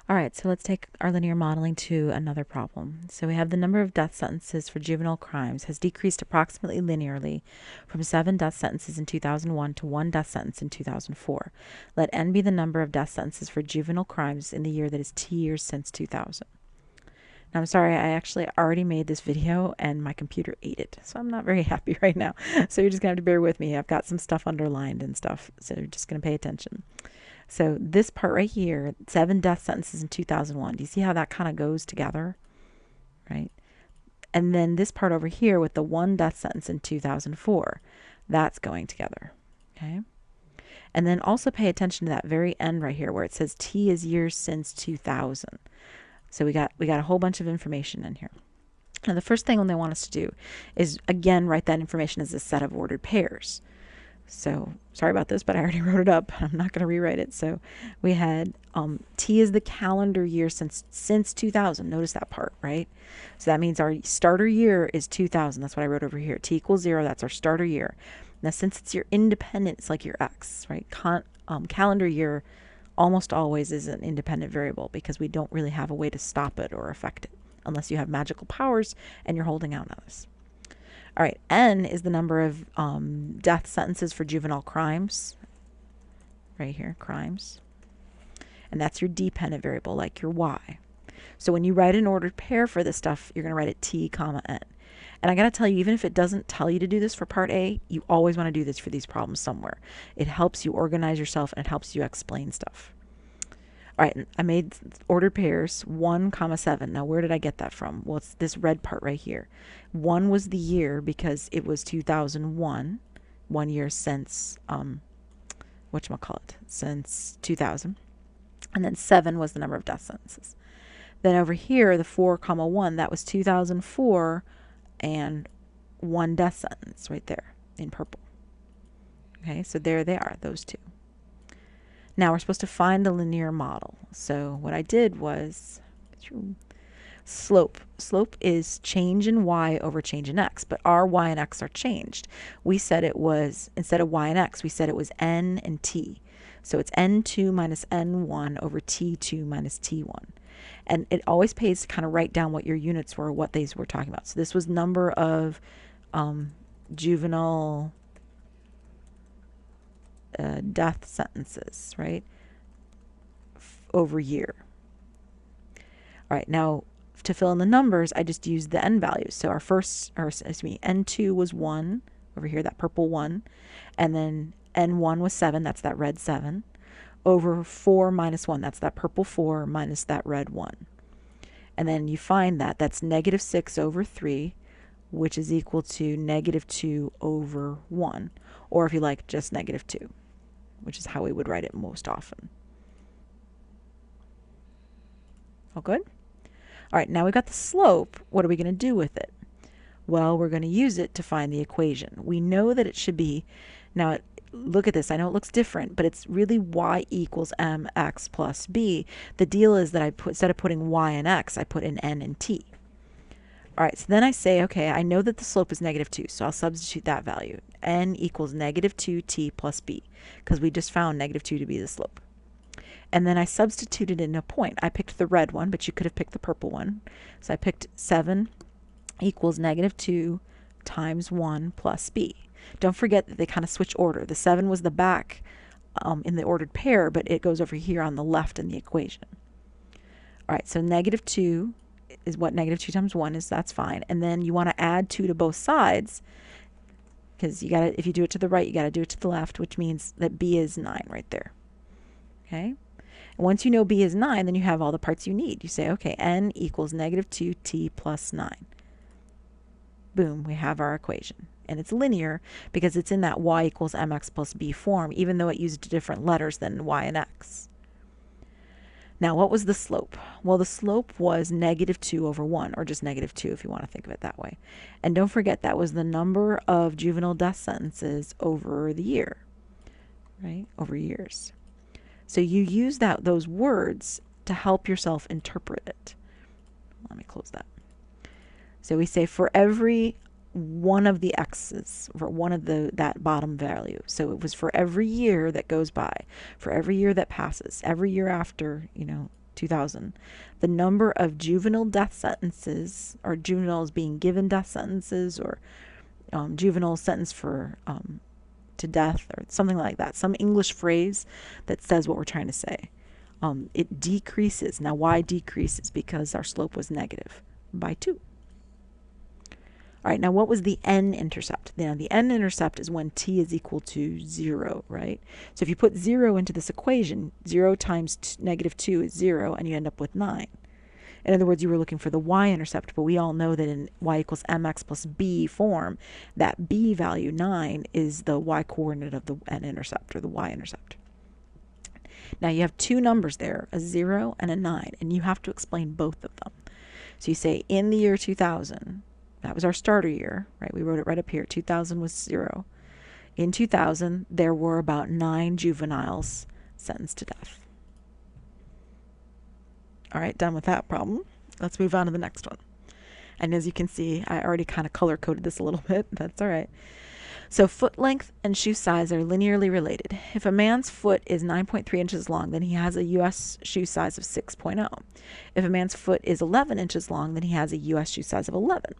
All right, so let's take our linear modeling to another problem. So we have the number of death sentences for juvenile crimes has decreased approximately linearly from 7 death sentences in 2001 to 1 death sentence in 2004. Let n be the number of death sentences for juvenile crimes in the year that is t years since 2000. Now, I'm sorry, I actually already made this video and my computer ate it, so I'm not very happy right now. So you're just going to have to bear with me. I've got some stuff underlined and stuff, so you're just going to pay attention. So this part right here, 7 death sentences in 2001. Do you see how that kind of goes together? Right? And then this part over here with the 1 death sentence in 2004, that's going together. Okay? And then also pay attention to that very end right here where it says T is years since 2000. So we got a whole bunch of information in here. Now the first thing they want us to do is, again, write that information as a set of ordered pairs. So sorry about this, but I already wrote it up. I'm not going to rewrite it. So we had T is the calendar year since 2000. Notice that part, right? So that means our starter year is 2000. That's what I wrote over here. T equals 0. That's our starter year. Now, since it's your independent, it's like your X, right? Calendar year almost always is an independent variable because we don't really have a way to stop it or affect it unless you have magical powers and you're holding out on us. All right, N is the number of death sentences for juvenile crimes. Right here, crimes. And that's your dependent variable, like your Y. So when you write an ordered pair for this stuff, you're going to write it T, comma, N. And I got to tell you, even if it doesn't tell you to do this for part A, you always want to do this for these problems somewhere. It helps you organize yourself and it helps you explain stuff. All right, I made ordered pairs, 1, comma 7. Now, where did I get that from? Well, it's this red part right here. 1 was the year because it was 2001, 1 year since, whatchamacallit, since 2000. And then 7 was the number of death sentences. Then over here, the 4, comma 1, that was 2004 and 1 death sentence right there in purple. Okay, so there they are, those two. Now we're supposed to find the linear model. So what I did was slope. Slope is change in y over change in x, but our y and x are changed. We said it was, instead of y and x, we said it was n and t. So it's n2 minus n1 over t2 minus t1. And it always pays to kind of write down what your units were, what these were talking about. So this was number of juvenile death sentences, right, over year. All right, now to fill in the numbers, I just used the n values. So our first, or excuse me, n2 was 1, over here, that purple 1, and then n1 was 7, that's that red 7, over 4 minus 1, that's that purple 4 minus that red 1. And then you find that that's negative 6 over 3, which is equal to negative 2 over 1, or if you like, just negative 2. Which is how we would write it most often. All good? All right, now we've got the slope. What are we going to do with it? Well, we're going to use it to find the equation. We know that it should be, now look at this, I know it looks different, but it's really y equals mx plus b. The deal is that I put, instead of putting y and x, I put in n and t. All right, so then I say, okay, I know that the slope is negative 2, so I'll substitute that value. N equals negative 2t plus b, because we just found negative 2 to be the slope. And then I substituted in a point. I picked the red one, but you could have picked the purple one. So I picked 7 equals negative 2 times 1 plus b. Don't forget that they kind of switch order. The 7 was the back in the ordered pair, but it goes over here on the left in the equation. All right, so negative 2 is what negative 2 times 1 is. That's fine. And then you want to add 2 to both sides, because you got to, if you do it to the right, you got to do it to the left, which means that b is 9 right there. Okay? And once you know b is 9, then you have all the parts you need. You say, okay, n equals negative 2t plus 9. Boom, we have our equation. And it's linear because it's in that y equals mx plus b form, even though it used different letters than y and x. Now, what was the slope? Well, the slope was negative 2 over 1, or just negative 2 if you want to think of it that way. And don't forget, that was the number of juvenile death sentences over the year, right? Over years. So you use those words to help yourself interpret it. Let me close that. So we say for every one of the x's, for one of that bottom value. So it was for every year that goes by, for every year that passes, every year after, you know, 2000, the number of juvenile death sentences, or juveniles being given death sentences, or juvenile sentenced for to death, or something like that, some English phrase that says what we're trying to say. It decreases. Now, why decreases? Because our slope was negative by 2. All right, now what was the n-intercept? Now, the n-intercept is when t is equal to 0, right? So if you put 0 into this equation, 0 times negative 2 is 0, and you end up with 9. In other words, you were looking for the y-intercept, but we all know that in y equals mx plus b form, that b value, 9, is the y-coordinate of the n-intercept, or the y-intercept. Now, you have two numbers there, a 0 and a 9, and you have to explain both of them. So you say, in the year 2000, that was our starter year, right? We wrote it right up here. 2000 was 0. In 2000, there were about 9 juveniles sentenced to death. All right, done with that problem. Let's move on to the next one. And as you can see, I already kind of color-coded this a little bit. That's all right. So foot length and shoe size are linearly related. If a man's foot is 9.3 inches long, then he has a U.S. shoe size of 6.0. If a man's foot is 11 inches long, then he has a U.S. shoe size of 11.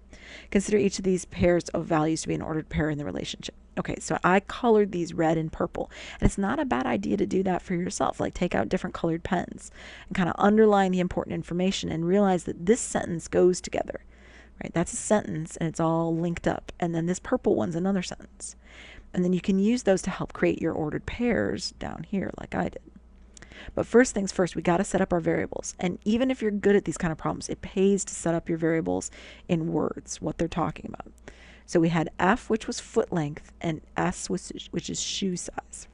Consider each of these pairs of values to be an ordered pair in the relationship. Okay, so I colored these red and purple, and it's not a bad idea to do that for yourself. Like, take out different colored pens and kind of underline the important information and realize that this sentence goes together. Right, that's a sentence, and it's all linked up. And then this purple one's another sentence. And then you can use those to help create your ordered pairs down here, like I did. But first things first, we got to set up our variables. And even if you're good at these kind of problems, it pays to set up your variables in words, what they're talking about. So we had F, which was foot length, and S, which is shoe size.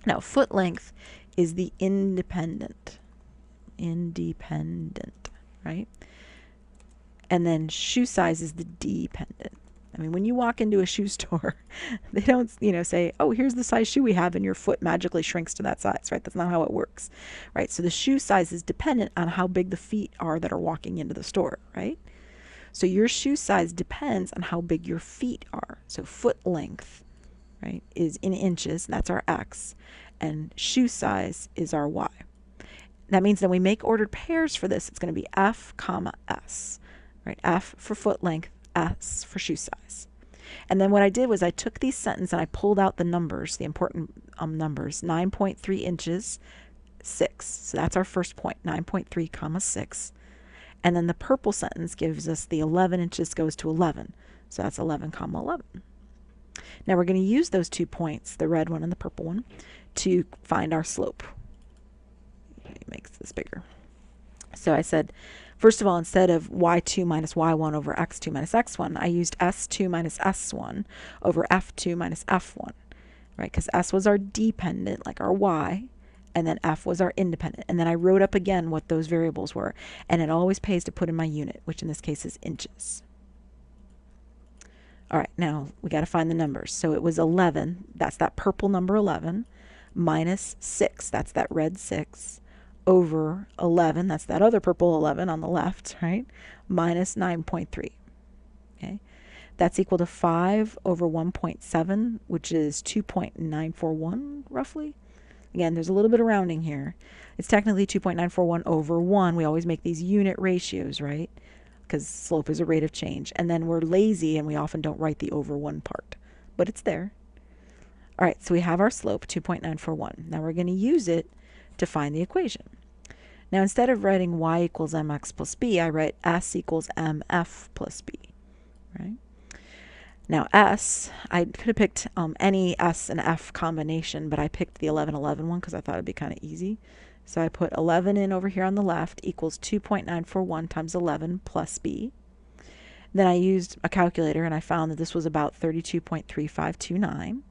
Now, foot length is the independent, right? And then shoe size is the dependent. I mean, when you walk into a shoe store, they don't, say, oh, here's the size shoe we have, and your foot magically shrinks to that size, right? That's not how it works, right? So the shoe size is dependent on how big the feet are that are walking into the store, right? So your shoe size depends on how big your feet are. So foot length, right, is in inches, that's our X, and shoe size is our Y. That means that when we make ordered pairs for this, it's going to be F, comma, S. Right, F for foot length, S for shoe size. And then what I did was I took these sentences and I pulled out the numbers, the important numbers, 9.3 inches, 6. So that's our first point, 9.3 comma 6. And then the purple sentence gives us the 11 inches goes to 11. So that's 11 comma 11. Now we're going to use those 2 points, the red one and the purple one, to find our slope. It makes this bigger. So I said, first of all, instead of y2 minus y1 over x2 minus x1, I used s2 minus s1 over f2 minus f1, right? Because s was our dependent, like our y, and then f was our independent. And then I wrote up again what those variables were, and it always pays to put in my unit, which in this case is inches. All right, now we got to find the numbers. So it was 11, that's that purple number 11, minus 6, that's that red 6, over 11, that's that other purple 11 on the left, right, minus 9.3. Okay, that's equal to 5 over 1.7, which is 2.941 roughly. Again, there's a little bit of rounding here. It's technically 2.941 over 1. We always make these unit ratios, right, because slope is a rate of change. And then we're lazy and we often don't write the over 1 part, but it's there. All right, so we have our slope, 2.941. Now we're going to use it to find the equation. Now instead of writing y equals mx plus b, I write s equals mf plus b, right? Now s, I could have picked any s and f combination, but I picked the 11-11 one because I thought it'd be kind of easy. So I put 11 in over here on the left equals 2.941 times 11 plus b. Then I used a calculator and I found that this was about 32.3529.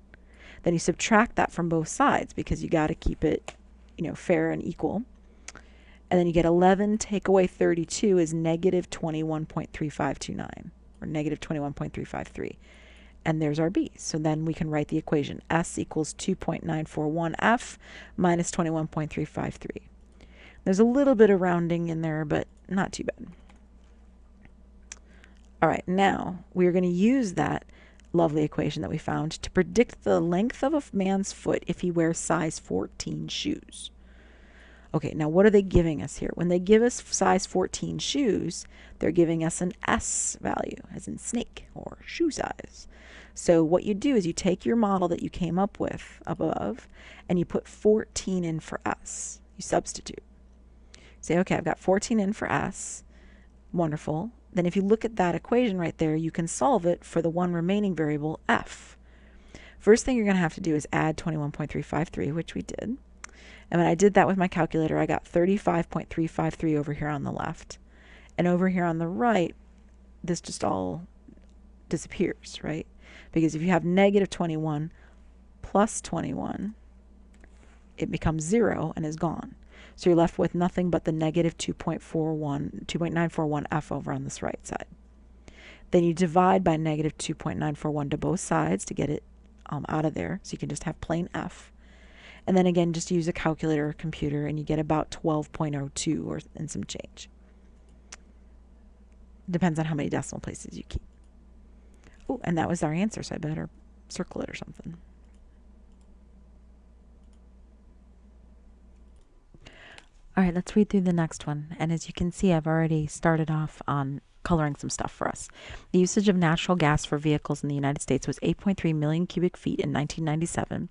Then you subtract that from both sides because you got to keep it, fair and equal. And then you get 11 take away 32 is negative 21.3529, or negative 21.353. And there's our b. So then we can write the equation. S equals 2.941f minus 21.353. There's a little bit of rounding in there, but not too bad. All right, now we're going to use that lovely equation that we found to predict the length of a man's foot if he wears size 14 shoes. Okay, now what are they giving us here? When they give us size 14 shoes, they're giving us an S value, as in snake or shoe size. So what you do is you take your model that you came up with above and you put 14 in for S. You substitute. Say, okay, I've got 14 in for S. Wonderful. Then if you look at that equation right there, you can solve it for the one remaining variable, F. First thing you're going to have to do is add 21.353, which we did. And when I did that with my calculator, I got 35.353 over here on the left. And over here on the right, this just all disappears, right? Because if you have negative 21 plus 21, it becomes 0 and is gone. So you're left with nothing but the negative 2.941 F over on this right side. Then you divide by negative 2.941 to both sides to get it out of there. So you can just have plain F. And then again, just use a calculator or computer, and you get about 12.02 or and some change. Depends on how many decimal places you keep. Oh, and that was our answer, so I better circle it or something. All right, let's read through the next one. And as you can see, I've already started off on coloring some stuff for us. The usage of natural gas for vehicles in the United States was 8.3 million cubic feet in 1997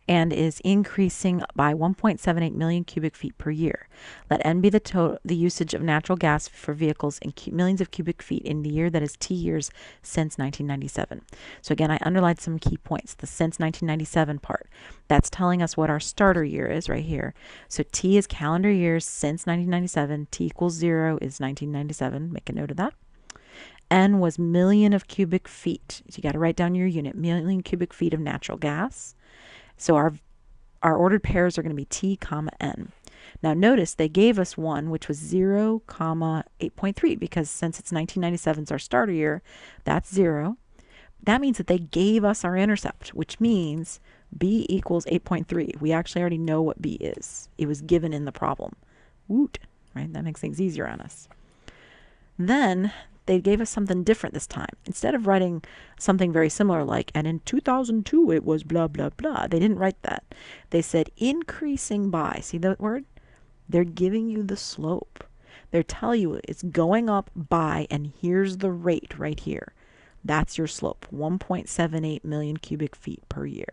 and is increasing by 1.78 million cubic feet per year. Let N be the usage of natural gas for vehicles in millions of cubic feet in the year that is T years since 1997. So again, I underlined some key points. The since 1997 part, that's telling us what our starter year is right here. So T is calendar years since 1997. T equals 0 is 1997. Make a note of that. N was million of cubic feet. So you got to write down your unit, million cubic feet of natural gas. So our ordered pairs are going to be T, comma, N. Now notice they gave us one, which was 0, comma, 8.3, because since it's 1997 is our starter year, that's 0. That means that they gave us our intercept, which means B equals 8.3. We actually already know what B is. It was given in the problem. Woot, right? That makes things easier on us. Then they gave us something different this time. Instead of writing something very similar like, and in 2002 it was blah, blah, blah. They didn't write that. They said increasing by. See that word? They're giving you the slope. They're telling you it's going up by, and here's the rate right here. That's your slope, 1.78 million cubic feet per year.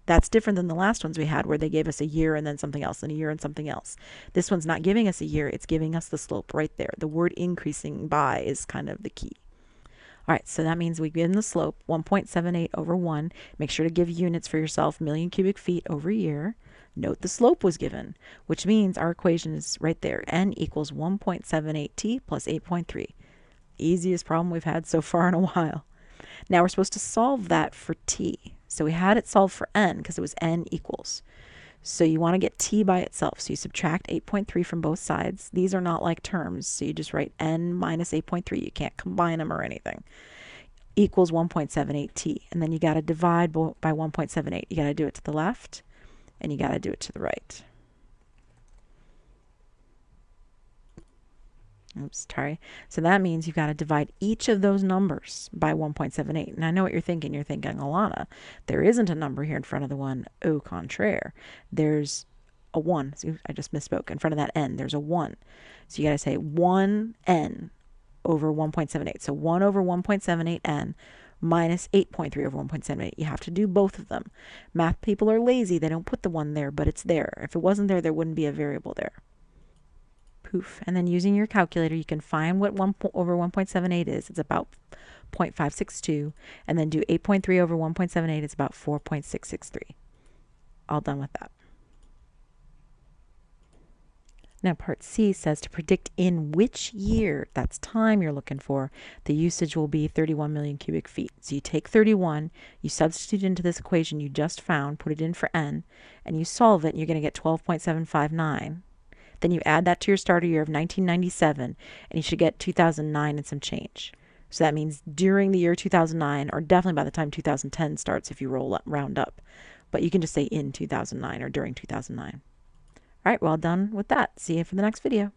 That's different than the last ones we had where they gave us a year and then something else and a year and something else. This one's not giving us a year, it's giving us the slope right there. The word increasing by is kind of the key. All right, so that means we give the slope 1.78 over 1. Make sure to give units for yourself, million cubic feet over year. Note the slope was given, which means our equation is right there. N equals 1.78t plus 8.3. Easiest problem we've had so far in a while. Now we're supposed to solve that for t. So we had it solved for n because it was n equals. So you want to get t by itself. So you subtract 8.3 from both sides. These are not like terms, so you just write n minus 8.3. You can't combine them or anything. Equals 1.78t. And then you got to divide by 1.78. You got to do it to the left, and you got to do it to the right. Oops, sorry. So that means you've got to divide each of those numbers by 1.78. And I know what you're thinking. You're thinking, Alana, there isn't a number here in front of the one. Au contraire. There's a 1. See, I just misspoke. In front of that n, there's a 1. So you got to say 1n over 1.78. So 1 over 1.78n minus 8.3 over 1.78. You have to do both of them. Math people are lazy. They don't put the 1 there, but it's there. If it wasn't there, there wouldn't be a variable there. Poof. And then using your calculator, you can find what 1 over 1.78 is. It's about 0.562. And then do 8.3 over 1.78. It's about 4.663. All done with that. Now part C says to predict in which year, that's time you're looking for, the usage will be 31 million cubic feet. So you take 31, you substitute into this equation you just found, put it in for n, and you solve it, and you're going to get 12.759. Then you add that to your starter year of 1997, and you should get 2009 and some change. So that means during the year 2009, or definitely by the time 2010 starts if you round up. But you can just say in 2009 or during 2009. All right, well done with that. See you for the next video.